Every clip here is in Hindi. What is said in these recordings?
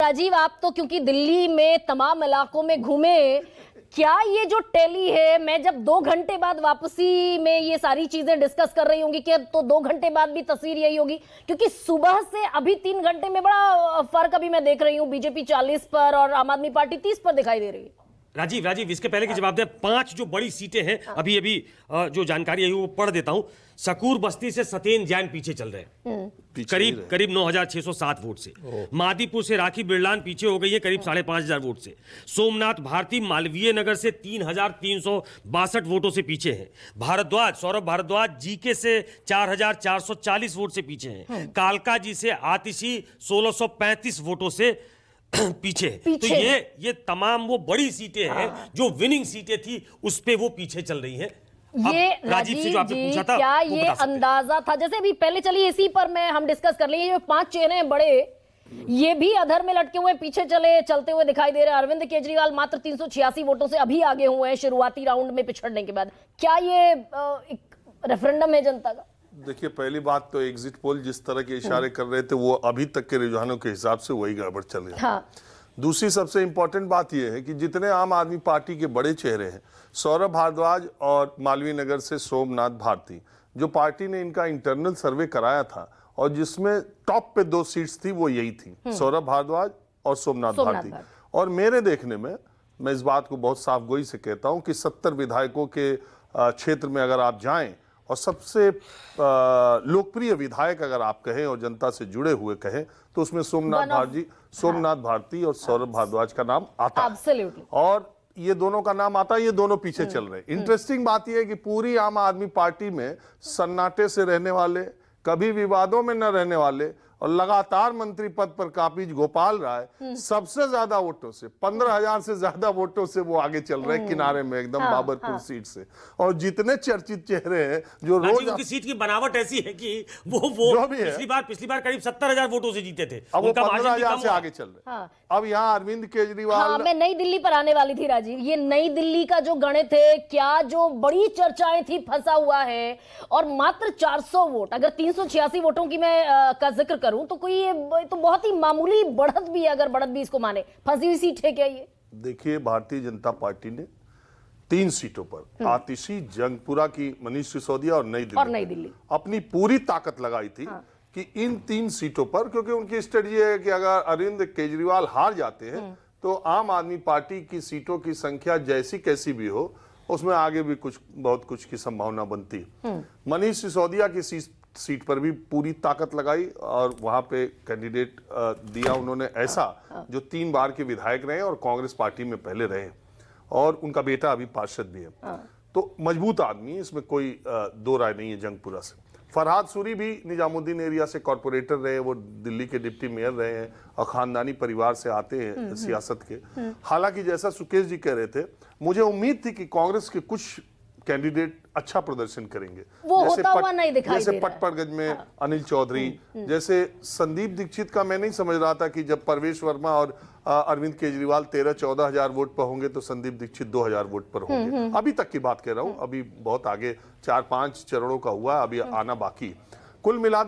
राजीव, आप तो क्योंकि दिल्ली में तमाम इलाकों में घूमे, क्या ये जो टैली है, मैं जब 2 घंटे बाद वापसी में ये सारी चीजें डिस्कस कर रही होंगी, कि तो 2 घंटे बाद भी तस्वीर यही होगी? क्योंकि सुबह से अभी 3 घंटे में बड़ा फर्क अभी मैं देख रही हूँ। बीजेपी 40 पर और आम आदमी पार्टी 30 पर दिखाई दे रही है। राजीव इसके पहले की जवाब दे। 5 जो बड़ी सीटें हैं, अभी जो जानकारी आई वो पढ़ देता हूं। सकूर बस्ती से सत्येंद्र जैन पीछे चल रहे हैं, करीब 9,607 वोट से। मादीपुर से राखी बिरलान पीछे हो गई है करीब 5,500 वोट से। सोमनाथ भारती मालवीय नगर से 3,362 वोटों से पीछे है। सौरभ भारद्वाज जीके से 4,440 वोट से पीछे हैं। कालका जी से आतिशी 1,635 वोटों से पीछे। तो ये तमाम वो बड़ी सीटें हैं जो विनिंग सीटें थी, उस पे वो पीछे चल रही हैं। ये राजीव से जो आपने पूछा था, क्या ये अंदाजा था? जैसे अभी पहले चलिए इसी पर हम डिस्कस कर लेंगे। ये 5 चेहरे हैं बड़े, ये भी अधर में लटके हुए पीछे चलते हुए दिखाई दे रहे हैं। अरविंद केजरीवाल मात्र 386 वोटों से अभी आगे हुए हैं शुरुआती राउंड में पिछड़ने के बाद। क्या ये एक रेफरेंडम है जनता का? देखिए, पहली बात तो एग्जिट पोल जिस तरह के इशारे कर रहे थे वो अभी तक के रुझानों के हिसाब से वही गड़बड़ चल रही है। हाँ। दूसरी सबसे इंपॉर्टेंट बात यह है कि जितने आम आदमी पार्टी के बड़े चेहरे हैं, सौरभ भारद्वाज और मालवीय नगर से सोमनाथ भारती, जो पार्टी ने इनका इंटरनल सर्वे कराया था और जिसमें टॉप पे 2 सीट्स थी, वो यही थी, सौरभ भारद्वाज और सोमनाथ भारती। और मेरे देखने में, मैं इस बात को बहुत साफ गोई से कहता हूं कि 70 विधायकों के क्षेत्र में अगर आप जाएं और सबसे लोकप्रिय विधायक अगर आप कहें और जनता से जुड़े हुए कहें, तो उसमें सोमनाथ भारती और सौरभ भारद्वाज का नाम आता है। और ये दोनों का नाम आता है, ये दोनों पीछे चल रहे हैं। इंटरेस्टिंग बात यह है कि पूरी आम आदमी पार्टी में सन्नाटे से रहने वाले, कभी विवादों में न रहने वाले और लगातार मंत्री पद पर काबिज गोपाल राय सबसे ज्यादा वोटों से, 15,000 से ज्यादा वोटों से वो आगे चल रहे हैं किनारे में एकदम। बाबरपुर सीट से। और जितने चर्चित चेहरे हैं जो रोज उनकी सीट की बनावट ऐसी है कि वो पिछली बार करीब 70,000 वोटों से जीते थे, अब वो 15,000 से आगे चल रहे। अब यहाँ अरविंद केजरीवाल, मैं नई दिल्ली पर आने वाली थी राजीव। ये नई दिल्ली का जो गणित है, क्या जो बड़ी चर्चाएं थी, फंसा हुआ है। और मात्र 400 वोट, अगर 386 वोटों की मैं का जिक्र करूं तो कोई ये तो बहुत ही मामूली बढ़त भी है, अगर बढ़त भी इसको माने। फंसी हुई सीट है क्या ये? देखिए, भारतीय जनता पार्टी ने 3 सीटों पर, आतिशी, जंगपुरा की मनीष सिसोदिया और नई दिल्ली अपनी पूरी ताकत लगाई थी कि इन 3 सीटों पर, क्योंकि उनकी स्ट्रेटजी है कि अगर अरविंद केजरीवाल हार जाते हैं तो आम आदमी पार्टी की सीटों की संख्या जैसी कैसी भी हो, उसमें आगे भी बहुत कुछ की संभावना बनती है। मनीष सिसोदिया की सीट पर भी पूरी ताकत लगाई और वहां पे कैंडिडेट दिया उन्होंने ऐसा जो 3 बार के विधायक रहे और कांग्रेस पार्टी में पहले रहे, और उनका बेटा अभी पार्षद भी है। तो मजबूत आदमी, इसमें कोई 2 राय नहीं है। जंगपुरा से फरहाद सूरी भी निजामुद्दीन एरिया से कॉर्पोरेटर रहे, वो दिल्ली के डिप्टी मेयर रहे हैं और खानदानी परिवार से आते हैं सियासत के। हालांकि जैसा सुकेश जी कह रहे थे, मुझे उम्मीद थी कि कांग्रेस के कुछ कैंडिडेट अच्छा प्रदर्शन करेंगे, जैसे पटपड़गंज में अनिल चौधरी, जैसे संदीप दीक्षित का मैं नहीं समझ रहा था कि जब परवेश वर्मा और अरविंद केजरीवाल 13-14 हजार वोट पर होंगे तो संदीप दीक्षित 2,000 वोट पर होंगे। अभी तक की बात कह रहा हूं, अभी बहुत आगे 4-5 चरणों का हुआ, अभी आना बाकी। कुल मिला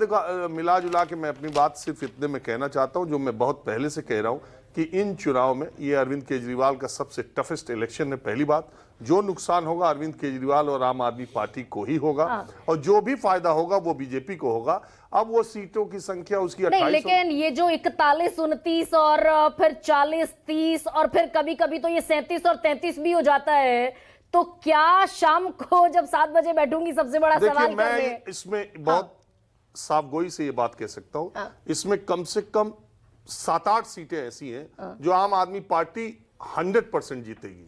जुला के मैं अपनी बात सिर्फ इतने में कहना चाहता हूं, जो मैं बहुत पहले से कह रहा हूं कि इन चुनाव में ये अरविंद केजरीवाल का सबसे टफेस्ट इलेक्शन है। पहली बात, जो नुकसान होगा अरविंद केजरीवाल और आम आदमी पार्टी को ही होगा, और जो भी फायदा होगा वो बीजेपी को होगा। अब वो सीटों की संख्या उसकी 28, लेकिन ये जो 41-29 और फिर 40-30 और फिर कभी कभी तो ये 37 और 33 भी हो जाता है, तो क्या शाम को जब 7 बजे बैठूंगी सबसे बड़ा सवाल मैं इसमें बहुत साफ गोई से ये बात कह सकता हूं, इसमें कम से कम 7-8 सीटें ऐसी हैं जो आम आदमी पार्टी 100% जीतेगी,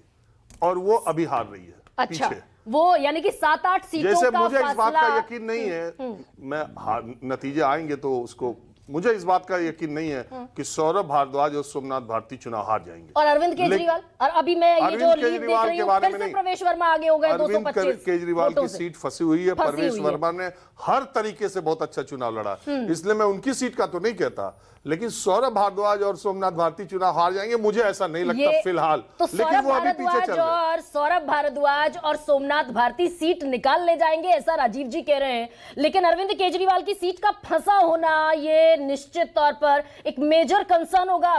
और वो अभी हार रही है। अच्छा, पीछे वो यानी कि 7-8 सीटों जैसे का मुझे इस बात का यकीन नहीं है, मैं नतीजे आएंगे तो उसको, मुझे इस बात का यकीन नहीं है कि सौरभ भारद्वाज और सोमनाथ भारती चुनाव हार जाएंगे। और अरविंद केजरीवाल, और अभी मैं ये जो लीड देख रही हूं, फिर से प्रवेश वर्मा आगे हो गए 225। केजरीवाल की सीट फंसी हुई है। प्रवेश वर्मा ने हर तरीके से बहुत अच्छा चुनाव लड़ा, इसलिए मैं उनकी सीट का तो नहीं कहता, लेकिन सौरभ भारद्वाज और सोमनाथ भारती चुनाव हार जाएंगे, मुझे ऐसा नहीं लगता फिलहाल। तो लेकिन वो अभी पीछे चल रहे हैं। और सौरभ भारद्वाज और सोमनाथ भारती सीट निकाल ले जाएंगे, ऐसा राजीव जी कह रहे हैं। लेकिन अरविंद केजरीवाल की सीट का फंसा होना ये निश्चित तौर पर एक मेजर कंसर्न होगा।